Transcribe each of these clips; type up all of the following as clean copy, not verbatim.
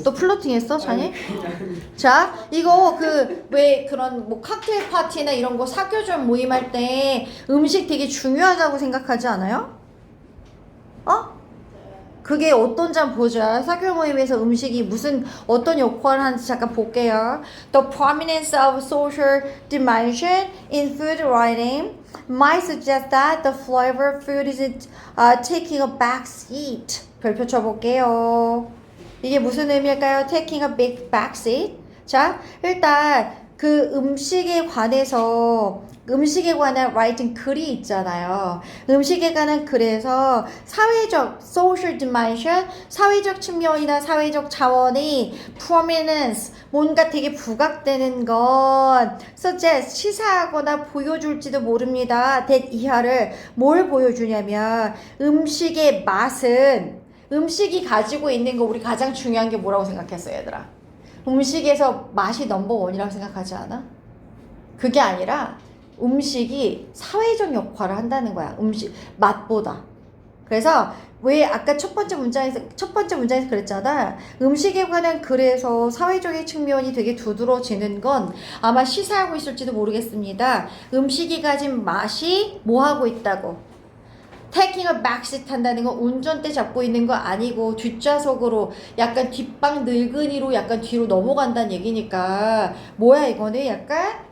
또 플로팅 했어, 자니? 자, 이거 왜 그런 뭐 칵테일 파티나 이런 거 사교적 모임할 때 음식 되게 중요하다고 생각하지 않아요? 어? 그게 어떤지 한번 보자. 사교 모임에서 음식이 어떤 역할을 하는지 잠깐 볼게요. The prominence of social dimension in food writing might suggest that the flavor food is taking a back seat. 별표 쳐볼게요. 이게 무슨 의미일까요? Taking a big back seat. 자, 일단 그 음식에 관한 writing 글이 있잖아요. 음식에 관한 글에서 사회적 social dimension, 사회적 측면이나 사회적 자원이 prominence, 뭔가 되게 부각되는 건 suggest, 시사하거나 보여줄지도 모릅니다. that 이하를 뭘 보여주냐면 음식의 맛은 음식이 가지고 있는 거 우리 가장 중요한 게 뭐라고 생각했어요, 얘들아? 음식에서 맛이 넘버원이라고 생각하지 않아? 그게 아니라 음식이 사회적 역할을 한다는 거야. 맛보다. 그래서 왜 아까 첫 번째 문장에서 그랬잖아. 음식에 관한 글에서 사회적인 측면이 되게 두드러지는 건 아마 시사하고 있을지도 모르겠습니다. 음식이 가진 맛이 뭐 하고 있다고? taking a backseat 한다는 건 운전대 잡고 있는 거 아니고 뒷좌석으로 약간 뒷방 늙은이로 약간 뒤로 넘어간다는 얘기니까 뭐야 이거는 약간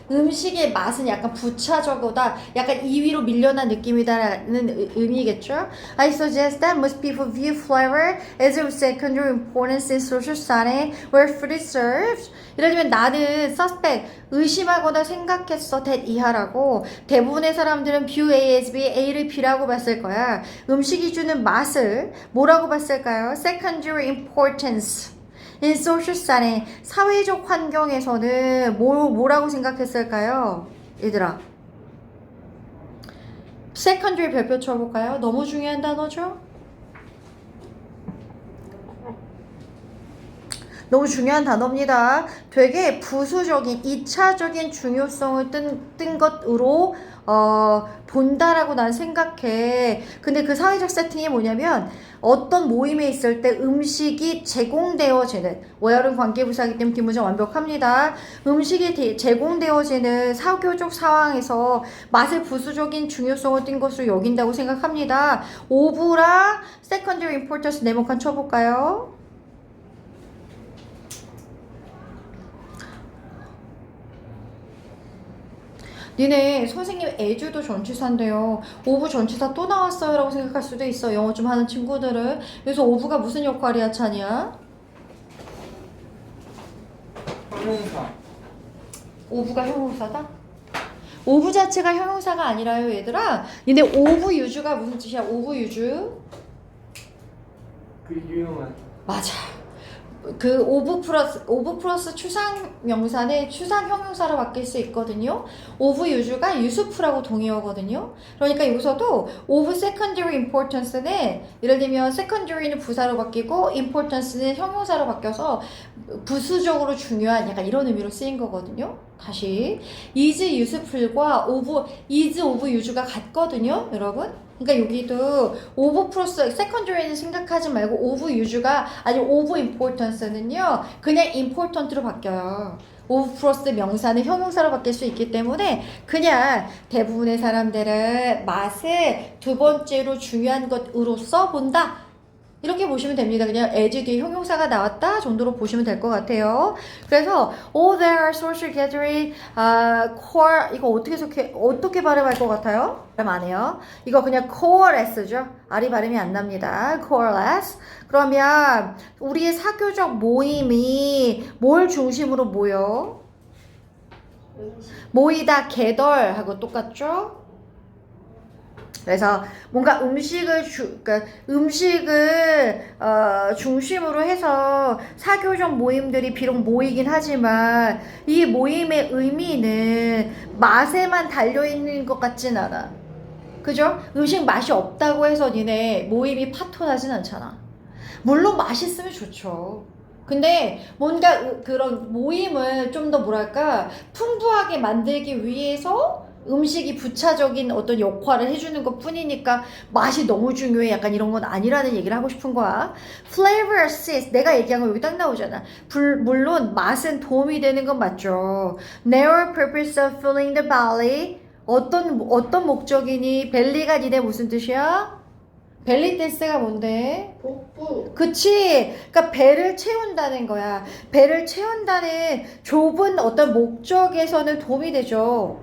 음식의 맛은 약간 부차적이다, 약간 2위로 밀려난 느낌이다라는 의미겠죠? I suggest that most people view flavor as of secondary importance in social setting where food is served. 예를 들면 나는 suspect, 의심하거나 생각했어 that 이하라고. 대부분의 사람들은 view A as B, A를 B라고 봤을 거야. 음식이 주는 맛을 뭐라고 봤을까요? Secondary importance. In social setting, 사회적 환경에서는 뭐라고 생각했을까요? 얘들아. secondary 별표 쳐볼까요? 너무 중요한 단어죠? 너무 중요한 단어입니다. 되게 부수적인, 2차적인 중요성을 뜬 것으로 본다라고 난 생각해. 근데 그 사회적 세팅이 뭐냐면 어떤 모임에 있을 때 음식이 제공되어지는, 월요일은 관계부사이기 때문에 뒷문장 완벽합니다. 음식이 제공되어지는 사교적 상황에서 맛의 부수적인 중요성을 띈 것으로 여긴다고 생각합니다. 오브랑 secondary importance 네모칸 쳐볼까요? 니네 선생님 애주도 전치사인데요. 오브 전치사 또 나왔어요 라고 생각할 수도 있어. 영어 좀 하는 친구들은. 그래서 오브가 무슨 역할이야, 찬이야? 형용사. 오브가 형용사다? 오브 자체가 형용사가 아니라요, 얘들아. 니네 오브 유주가 무슨 뜻이야? 오브 유주? 그 유용한. 맞아. 그 오브 플러스 추상 명사는 추상 형용사로 바뀔 수 있거든요. 오브 유주가 유스프라고 동의어거든요. 그러니까 여기서도 오브 secondary importance는 예를 들면 secondary는 부사로 바뀌고 importance는 형용사로 바뀌어서 부수적으로 중요한 약간 이런 의미로 쓰인 거거든요. 다시 is useful과 is 오브 유주가 같거든요, 여러분. 그러니까 여기도 오브 플러스 secondary는 생각하지 말고 오브 유주가 아니 오브 importance는요 그냥 important로 바뀌어요. 오브 플러스 명사는 형용사로 바뀔 수 있기 때문에 그냥 대부분의 사람들은 맛을 두 번째로 중요한 것으로써 본다. 이렇게 보시면 됩니다. 그냥 as 뒤에 형용사가 나왔다 정도로 보시면 될 것 같아요. 그래서 all there are social gathering, core 이거 어떻게 발음할 것 같아요? 발음 안 해요. 이거 그냥 coalesce죠. R이 발음이 안 납니다. coalesce. 그러면 우리의 사교적 모임이 뭘 중심으로 모여? 모이다 gather하고 똑같죠? 그래서 뭔가 음식을 중심으로 해서 사교적 모임들이 비록 모이긴 하지만 이 모임의 의미는 맛에만 달려있는 것 같진 않아. 그죠? 음식 맛이 없다고 해서 니네 모임이 파토나진 않잖아. 물론 맛있으면 좋죠. 근데 뭔가 그런 모임을 좀 더 뭐랄까 풍부하게 만들기 위해서 음식이 부차적인 어떤 역할을 해주는 것 뿐이니까 맛이 너무 중요해. 약간 이런 건 아니라는 얘기를 하고 싶은 거야. Flavor assist. 내가 얘기한 거 여기 딱 나오잖아. 물론 맛은 도움이 되는 건 맞죠. Narrow purpose of filling the belly. 어떤 목적이니? 벨리가 니네 무슨 뜻이야? 벨리 댄스가 뭔데? 복부. 그치? 그러니까 배를 채운다는 거야. 배를 채운다는 좁은 어떤 목적에서는 도움이 되죠.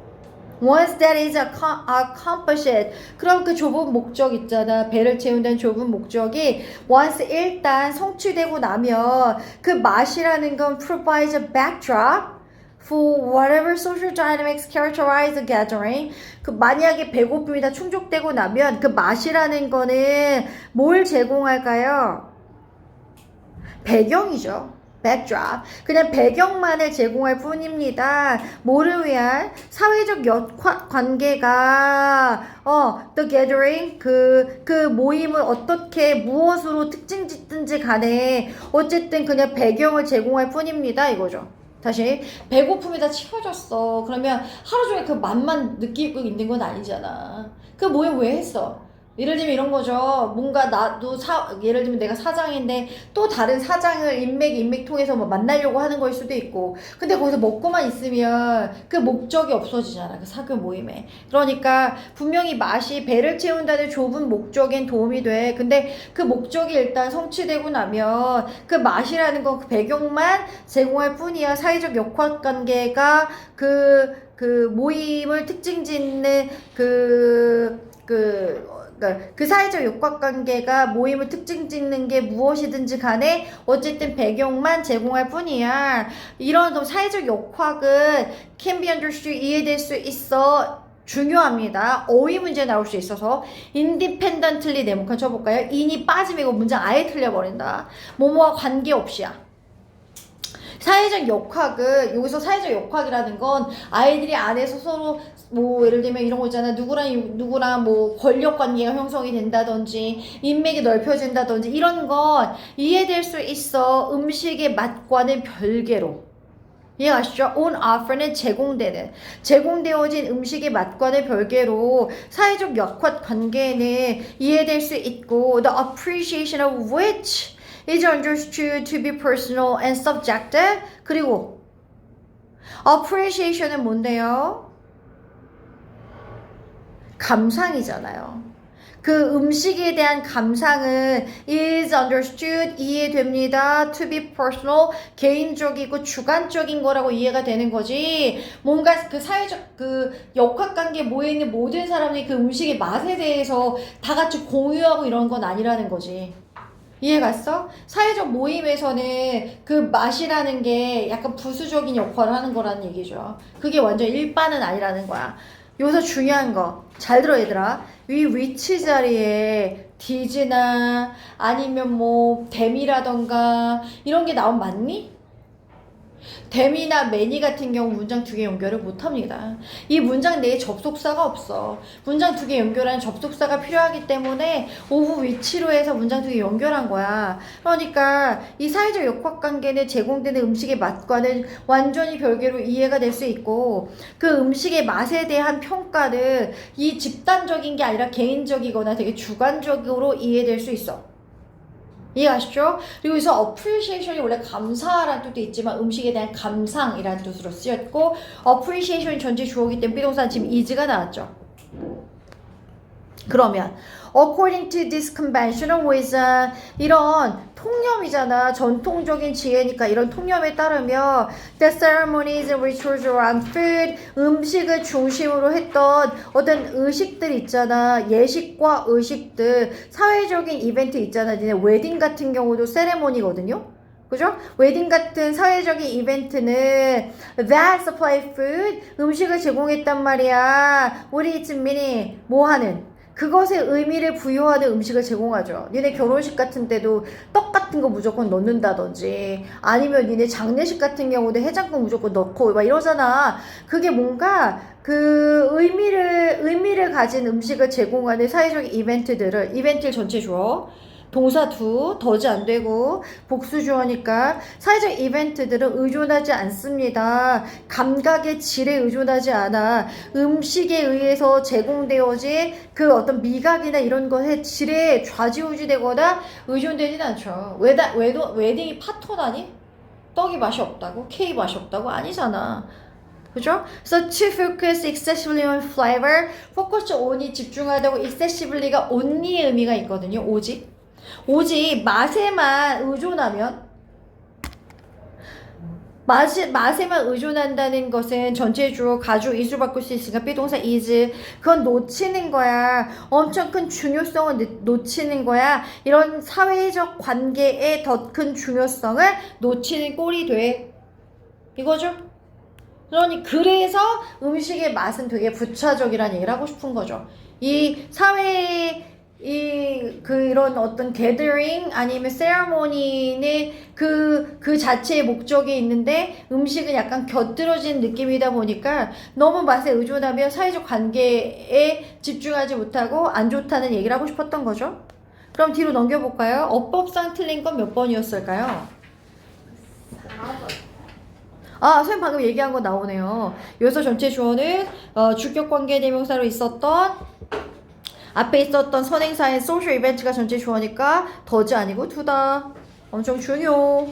Once that is accomplished. 그럼 그 좁은 목적 있잖아. 배를 채운다는 좁은 목적이 once 일단 성취되고 나면 그 맛이라는 건 provides a backdrop for whatever social dynamics characterize the gathering. 그 만약에 배고픔이 다 충족되고 나면 그 맛이라는 거는 뭘 제공할까요? 배경이죠. backdrop. 그냥 배경만을 제공할 뿐입니다. 뭐를 위한? 사회적 관계가 the gathering 그 모임을 어떻게 무엇으로 특징 짓든지 간에 어쨌든 그냥 배경을 제공할 뿐입니다. 이거죠. 다시 배고픔이 다 채워졌어. 그러면 하루 종일 그 맛만 느끼고 있는 건 아니잖아. 그 모임 왜 했어? 예를 들면 이런 거죠. 뭔가 나도 예를 들면 내가 사장인데 또 다른 사장을 인맥 통해서 뭐 만나려고 하는 거일 수도 있고. 근데 거기서 먹고만 있으면 그 목적이 없어지잖아. 그 사교 모임에. 그러니까 분명히 맛이 배를 채운다는 좁은 목적엔 도움이 돼. 근데 그 목적이 일단 성취되고 나면 그 맛이라는 건 그 배경만 제공할 뿐이야. 사회적 역학관계가 그 모임을 특징 짓는 그 사회적 역학관계가 모임을 특징 짓는 게 무엇이든지 간에 어쨌든 배경만 제공할 뿐이야. 이런 그럼 사회적 역학은 can be understood 이해될 수 있어. 중요합니다. 어휘 문제 나올 수 있어서 independently 네모칸 쳐볼까요? in이 빠지면 이거 문장 아예 틀려버린다. 뭐뭐와 관계없이야. 사회적 역학은 여기서 사회적 역학이라는 건 아이들이 안에서 서로 뭐 예를 들면 이런 거 있잖아. 누구랑 뭐 권력 관계가 형성이 된다든지 인맥이 넓혀진다든지 이런 건 이해될 수 있어. 음식의 맛과는 별개로. 이해가시죠? on offer는 제공되어진 음식의 맛과는 별개로 사회적 역학 관계는 이해될 수 있고 the appreciation of which is understood to be personal and subjective. 그리고 appreciation은 뭔데요? 감상이잖아요. 그 음식에 대한 감상은 is understood 이해됩니다. to be personal 개인적이고 주관적인 거라고 이해가 되는 거지. 뭔가 그 사회적 그 역학관계에 모여있는 모든 사람이 그 음식의 맛에 대해서 다 같이 공유하고 이런 건 아니라는 거지. 이해갔어? 사회적 모임에서는 그 맛이라는 게 약간 부수적인 역할을 하는 거라는 얘기죠. 그게 완전 일반은 아니라는 거야. 여기서 중요한 거 잘 들어 얘들아. 이 위치 자리에 디즈나 아니면 뭐 댐이라던가 이런 게 나오면 맞니? 댐이나 매니 같은 경우 문장 두 개 연결을 못합니다. 이 문장 내에 접속사가 없어. 문장 두 개 연결하는 접속사가 필요하기 때문에 오후 위치로 해서 문장 두 개 연결한 거야. 그러니까 이 사회적 역학관계는 제공되는 음식의 맛과는 완전히 별개로 이해가 될 수 있고 그 음식의 맛에 대한 평가는 이 집단적인 게 아니라 개인적이거나 되게 주관적으로 이해될 수 있어. 이해하시죠? 그리고 여기서 appreciation이 원래 감사라는 뜻도 있지만 음식에 대한 감상이라는 뜻으로 쓰였고 appreciation이 전체 주어이기 때문에 비동사 지금 is가 나왔죠. 그러면 according to this conventional wisdom 이런 통념이잖아. 전통적인 지혜니까 이런 통념에 따르면 the ceremonies and rituals around food 음식을 중심으로 했던 어떤 의식들 있잖아. 예식과 의식들 사회적인 이벤트 있잖아. 니네 웨딩 같은 경우도 세레모니거든요. 그죠? 웨딩 같은 사회적인 이벤트는 that supply food 음식을 제공했단 말이야. What is meaning? 뭐 하는? 그것에 의미를 부여하는 음식을 제공하죠. 니네 결혼식 같은 때도 떡 같은 거 무조건 넣는다든지 아니면 니네 장례식 같은 경우도 해장국 무조건 넣고 막 이러잖아. 그게 뭔가 그 의미를 가진 음식을 제공하는 사회적 이벤트를 전체 줘. 동사 do, 더즈 안 되고 복수 주어니까 사회적 이벤트들은 의존하지 않습니다. 감각의 질에 의존하지 않아. 음식에 의해서 제공되어진 그 어떤 미각이나 이런 것의 질에 좌지우지되거나 의존되진 않죠. 웨딩이 파토나니? 떡이 맛이 없다고? 케이크 맛이 없다고? 아니잖아. 그죠? So to focus excessively on flavor, focus on이 집중하다고 excessively가 only의 의미가 있거든요. 오직 맛에만 의존하면 맛에만 의존한다는 것은 전체 주어 가주 is로 바꿀 수 있으니까 비동사 is 그건 놓치는 거야. 엄청 큰 중요성을 놓치는 거야. 이런 사회적 관계의 더 큰 중요성을 놓치는 꼴이 돼. 이거죠? 그래서 음식의 맛은 되게 부차적이라는 얘기를 하고 싶은 거죠. 이 사회의 이런 어떤 gathering 아니면 세레모니는 그 자체의 목적이 있는데 음식은 약간 곁들여진 느낌이다 보니까 너무 맛에 의존하면 사회적 관계에 집중하지 못하고 안 좋다는 얘기를 하고 싶었던 거죠. 그럼 뒤로 넘겨볼까요? 어법상 틀린 건 몇 번이었을까요? 선생님 방금 얘기한 거 나오네요. 여기서 전체 주어는 주격관계 대명사로 있었던 앞에 있었던 선행사의 소셜 이벤트가 전체 주어니까 더즈 아니고 두다. 엄청 중요.